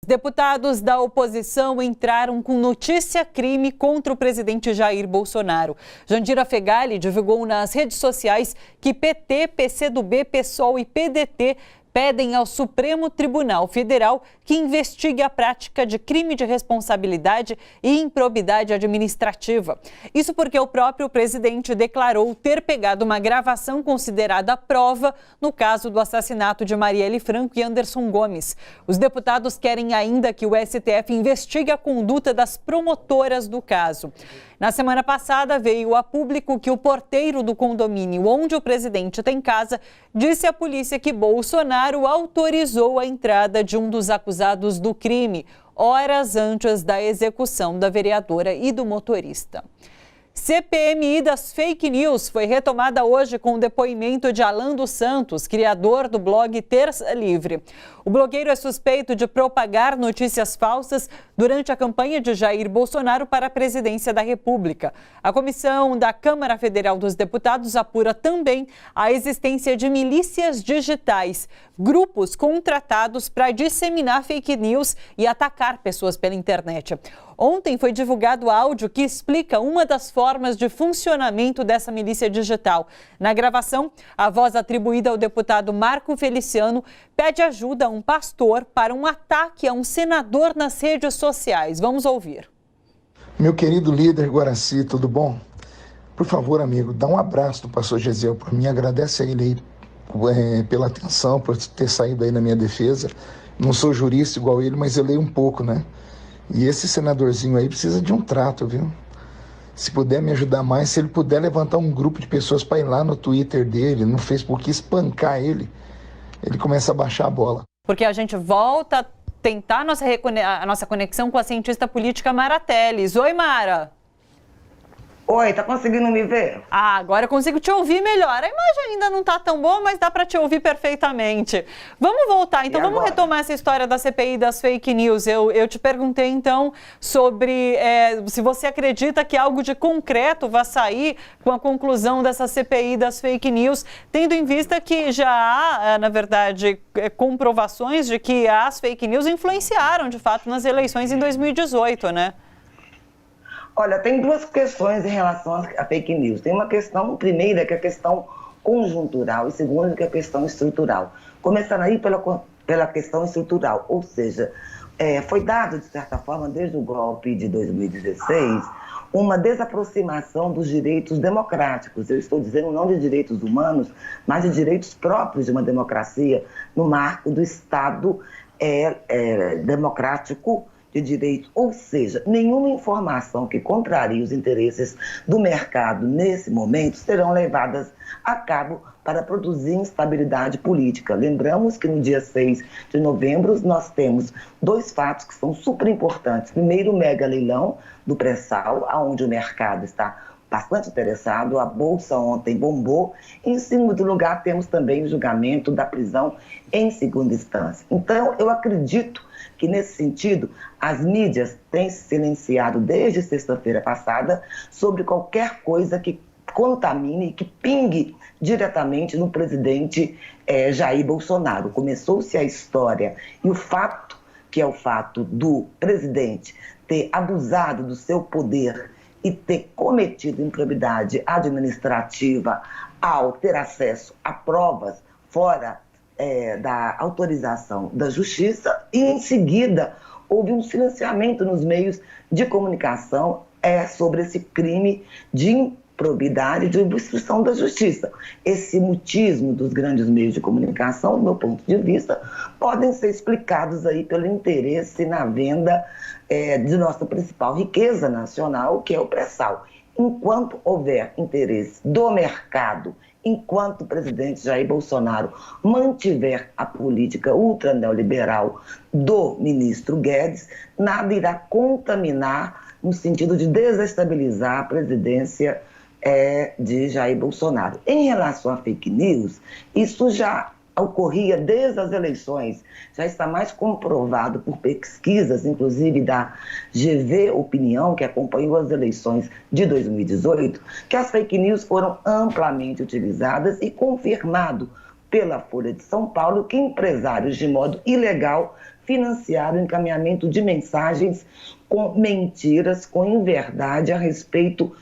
Deputados da oposição entraram com notícia-crime contra o presidente Jair Bolsonaro. Jandira Fegali divulgou nas redes sociais que PT, PCdoB, PSOL e PDT pedem ao Supremo Tribunal Federal que investigue a prática de crime de responsabilidade e improbidade administrativa. Isso porque o próprio presidente declarou ter pegado uma gravação considerada prova no caso do assassinato de Marielle Franco e Anderson Gomes. Os deputados querem ainda que o STF investigue a conduta das promotoras do caso. Na semana passada, veio a público que o porteiro do condomínio onde o presidente tem casa disse à polícia que Bolsonaro autorizou a entrada de um dos acusados do crime, horas antes da execução da vereadora e do motorista. CPMI das fake news foi retomada hoje com o depoimento de Alan dos Santos, criador do blog Terça Livre. O blogueiro é suspeito de propagar notícias falsas durante a campanha de Jair Bolsonaro para a presidência da República. A comissão da Câmara Federal dos Deputados apura também a existência de milícias digitais, grupos contratados para disseminar fake news e atacar pessoas pela internet. Ontem foi divulgado áudio que explica uma das formas de funcionamento dessa milícia digital. Na gravação, a voz atribuída ao deputado Marco Feliciano pede ajuda a um pastor para um ataque a um senador nas redes sociais. Vamos ouvir. Meu querido líder Guaraci, tudo bom? Por favor, amigo, dá um abraço do pastor Gesiel por mim, agradece a ele aí pela atenção, por ter saído aí na minha defesa. Não sou jurista igual ele, mas eu leio um pouco, né? E esse senadorzinho aí precisa de um trato, viu? Se puder me ajudar mais, se ele puder levantar um grupo de pessoas para ir lá no Twitter dele, no Facebook, espancar ele começa a baixar a bola. Porque a gente volta a tentar a nossa conexão com a cientista política Mara Teles. Oi, Mara. Oi, tá conseguindo me ver? Agora eu consigo te ouvir melhor. A imagem ainda não tá tão boa, mas dá para te ouvir perfeitamente. Vamos voltar, então vamos retomar essa história da CPI das fake news. Eu te perguntei, então, sobre se você acredita que algo de concreto vai sair com a conclusão dessa CPI das fake news, tendo em vista que já há, na verdade, comprovações de que as fake news influenciaram, de fato, nas eleições em 2018, né? Olha, tem duas questões em relação à fake news. Tem uma questão, primeira, que é a questão conjuntural, e segunda, que é a questão estrutural. Começando aí pela questão estrutural, ou seja, foi dado, de certa forma, desde o golpe de 2016, uma desaproximação dos direitos democráticos. Eu estou dizendo não de direitos humanos, mas de direitos próprios de uma democracia, no marco do Estado democrático de direito, ou seja, nenhuma informação que contrarie os interesses do mercado nesse momento serão levadas a cabo para produzir instabilidade política. Lembramos que no dia 6 de novembro nós temos dois fatos que são super importantes. Primeiro, o mega leilão do pré-sal, onde o mercado está bastante interessado, a Bolsa ontem bombou. Em segundo lugar, temos também o julgamento da prisão em segunda instância. Então, eu acredito que, nesse sentido, as mídias têm se silenciado desde sexta-feira passada sobre qualquer coisa que contamine, que pingue diretamente no presidente Jair Bolsonaro. Começou-se a história e o fato, que é o fato do presidente ter abusado do seu poder e ter cometido improbidade administrativa ao ter acesso a provas fora da autorização da Justiça, e em seguida houve um silenciamento nos meios de comunicação sobre esse crime de improbidade de obstrução da Justiça. Esse mutismo dos grandes meios de comunicação, do meu ponto de vista, podem ser explicados aí pelo interesse na venda de nossa principal riqueza nacional, que é o pré-sal. Enquanto houver interesse do mercado, enquanto o presidente Jair Bolsonaro mantiver a política ultra-neoliberal do ministro Guedes, nada irá contaminar no sentido de desestabilizar a presidência de Jair Bolsonaro. Em relação à fake news, isso já ocorria desde as eleições, já está mais comprovado por pesquisas, inclusive da GV Opinião, que acompanhou as eleições de 2018, que as fake news foram amplamente utilizadas e confirmado pela Folha de São Paulo que empresários, de modo ilegal, financiar o encaminhamento de mensagens com mentiras, com inverdade a respeito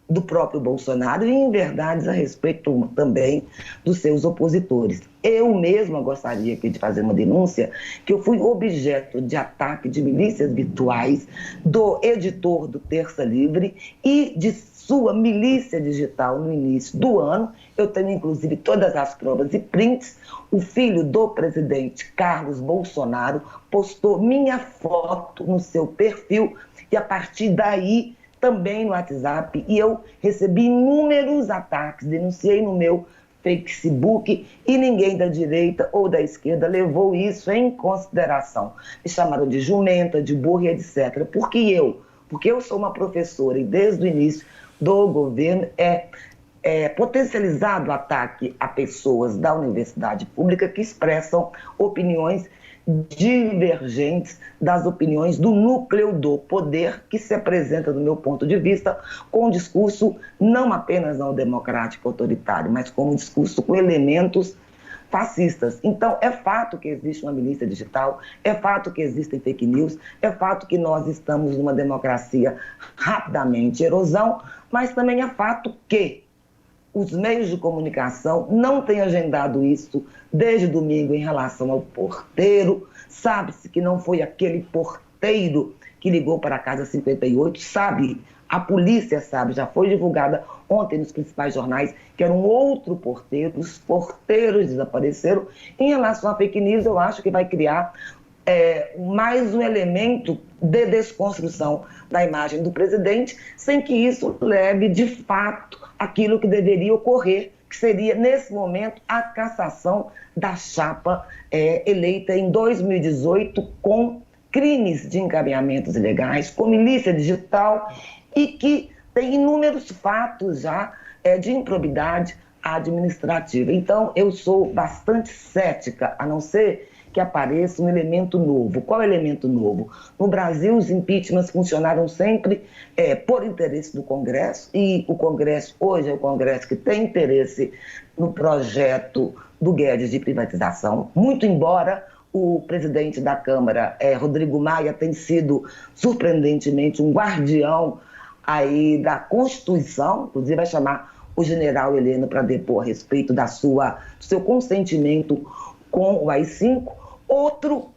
do próprio Bolsonaro e inverdades a respeito também dos seus opositores. Eu mesma gostaria aqui de fazer uma denúncia que eu fui objeto de ataque de milícias virtuais do editor do Terça Livre e de sua milícia digital no início do ano. Eu tenho, inclusive, todas as provas e prints. O filho do presidente Carlos Bolsonaro postou minha foto no seu perfil e, a partir daí, também no WhatsApp, e eu recebi inúmeros ataques, denunciei no meu Facebook e ninguém da direita ou da esquerda levou isso em consideração. Me chamaram de jumenta, de burra, etc. Porque eu sou uma professora e desde o início do governo é potencializado o ataque a pessoas da universidade pública que expressam opiniões divergentes das opiniões do núcleo do poder que se apresenta, do meu ponto de vista, com um discurso não apenas não democrático autoritário, mas com um discurso com elementos fascistas. Então, é fato que existe uma milícia digital, é fato que existem fake news, é fato que nós estamos numa democracia rapidamente em erosão, mas também é fato que os meios de comunicação não têm agendado isso desde domingo em relação ao porteiro. Sabe-se que não foi aquele porteiro que ligou para a Casa 58, sabe? A polícia sabe, já foi divulgada ontem nos principais jornais que era um outro porteiro, os porteiros desapareceram. Em relação a fake news, eu acho que vai criar mais um elemento de desconstrução da imagem do presidente, sem que isso leve, de fato, aquilo que deveria ocorrer, que seria, nesse momento, a cassação da chapa eleita em 2018 com crimes de encaminhamentos ilegais, com milícia digital e que tem inúmeros fatos já de improbidade administrativa. Então, eu sou bastante cética, a não ser que apareça um elemento novo. Qual elemento novo? No Brasil, os impeachments funcionaram sempre por interesse do Congresso, e o Congresso hoje é o Congresso que tem interesse no projeto do Guedes de privatização, muito embora o presidente da Câmara, Rodrigo Maia, tenha sido surpreendentemente um guardião aí da Constituição, inclusive vai chamar o general Heleno para depor a respeito do seu consentimento com o AI-5. Outro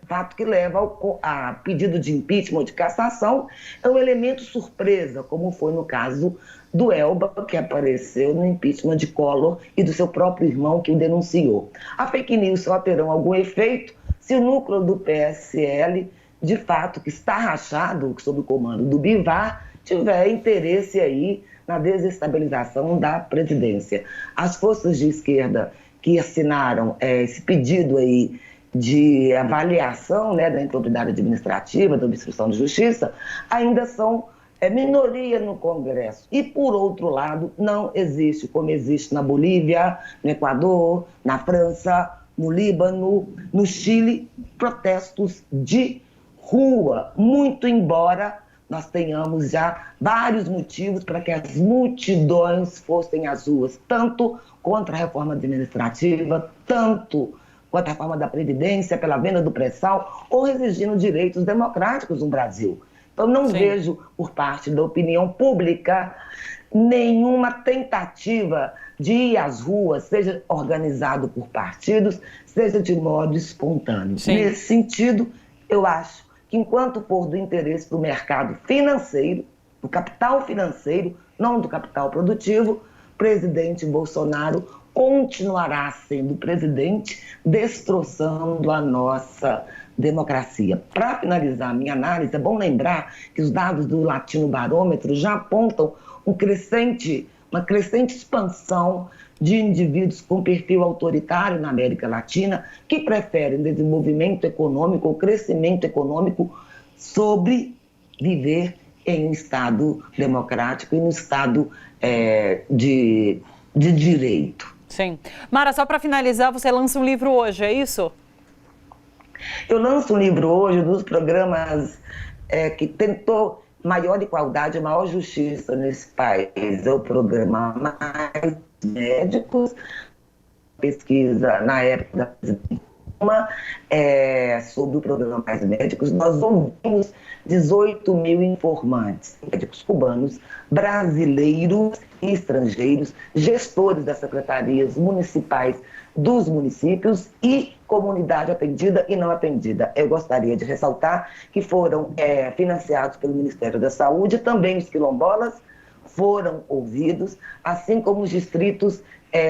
fato que leva a pedido de impeachment ou de cassação é um elemento surpresa, como foi no caso do Elba, que apareceu no impeachment de Collor e do seu próprio irmão que o denunciou. A fake news só terão algum efeito se o núcleo do PSL, de fato, que está rachado sob o comando do Bivar, tiver interesse aí na desestabilização da presidência. As forças de esquerda que assinaram esse pedido aí de avaliação, né, da improbidade administrativa, da obstrução de justiça, ainda são minoria no Congresso. E, por outro lado, não existe, como existe na Bolívia, no Equador, na França, no Líbano, no Chile, protestos de rua, muito embora nós tenhamos já vários motivos para que as multidões fossem às ruas, tanto contra a reforma administrativa, tanto contra a reforma da Previdência, pela venda do pré-sal, ou exigindo direitos democráticos no Brasil. Então, não vejo, por parte da opinião pública, nenhuma tentativa de ir às ruas, seja organizado por partidos, seja de modo espontâneo. Sim. Nesse sentido, eu acho que enquanto for do interesse do mercado financeiro, do capital financeiro, não do capital produtivo, o presidente Bolsonaro continuará sendo presidente, destroçando a nossa democracia. Para finalizar a minha análise, é bom lembrar que os dados do Latino Barômetro já apontam uma crescente expansão de indivíduos com perfil autoritário na América Latina que preferem desenvolvimento econômico ou crescimento econômico sobre viver em um Estado democrático e no Estado de direito. Sim. Mara, só para finalizar, você lança um livro hoje, é isso? Eu lanço um livro hoje, um dos programas que tentou maior igualdade e maior justiça nesse país. É o programa Mais Médicos, pesquisa na época da Uma sobre o programa Mais Médicos. Nós ouvimos 18 mil informantes, médicos cubanos, brasileiros e estrangeiros, gestores das secretarias municipais dos municípios e comunidade atendida e não atendida. Eu gostaria de ressaltar que foram financiados pelo Ministério da Saúde, também os quilombolas foram ouvidos, assim como os distritos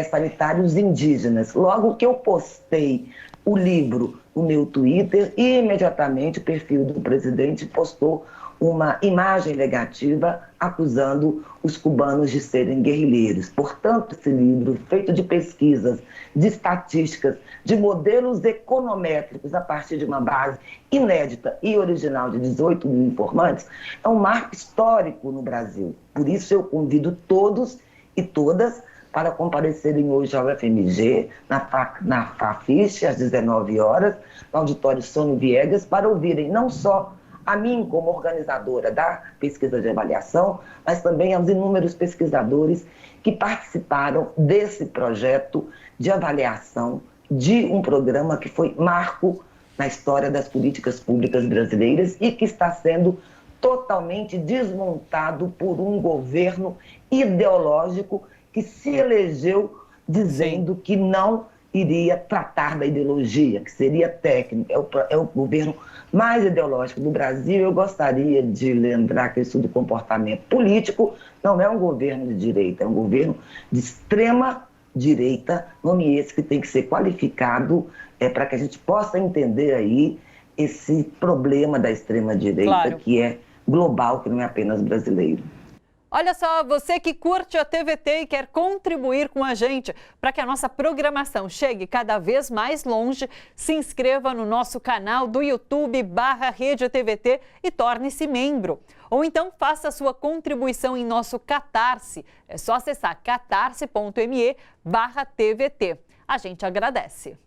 sanitários indígenas. Logo que eu postei o livro no meu Twitter, e imediatamente o perfil do presidente postou uma imagem negativa acusando os cubanos de serem guerrilheiros. Portanto, esse livro, feito de pesquisas, de estatísticas, de modelos econométricos a partir de uma base inédita e original de 18 mil informantes, é um marco histórico no Brasil. Por isso eu convido todos e todas para comparecerem hoje ao FMG, na FAFISH, às 19 horas, no auditório Sônia Viegas, para ouvirem não só a mim como organizadora da pesquisa de avaliação, mas também aos inúmeros pesquisadores que participaram desse projeto de avaliação de um programa que foi marco na história das políticas públicas brasileiras e que está sendo totalmente desmontado por um governo ideológico que se elegeu dizendo que não iria tratar da ideologia, que seria técnica. É o governo mais ideológico do Brasil. Eu gostaria de lembrar que isso do comportamento político não é um governo de direita, é um governo de extrema direita, nome esse que tem que ser qualificado para que a gente possa entender aí esse problema da extrema direita, claro, que é global, que não é apenas brasileiro. Olha só, você que curte a TVT e quer contribuir com a gente para que a nossa programação chegue cada vez mais longe, se inscreva no nosso canal do YouTube /Rede TVT e torne-se membro. Ou então faça a sua contribuição em nosso Catarse. É só acessar catarse.me/TVT. A gente agradece.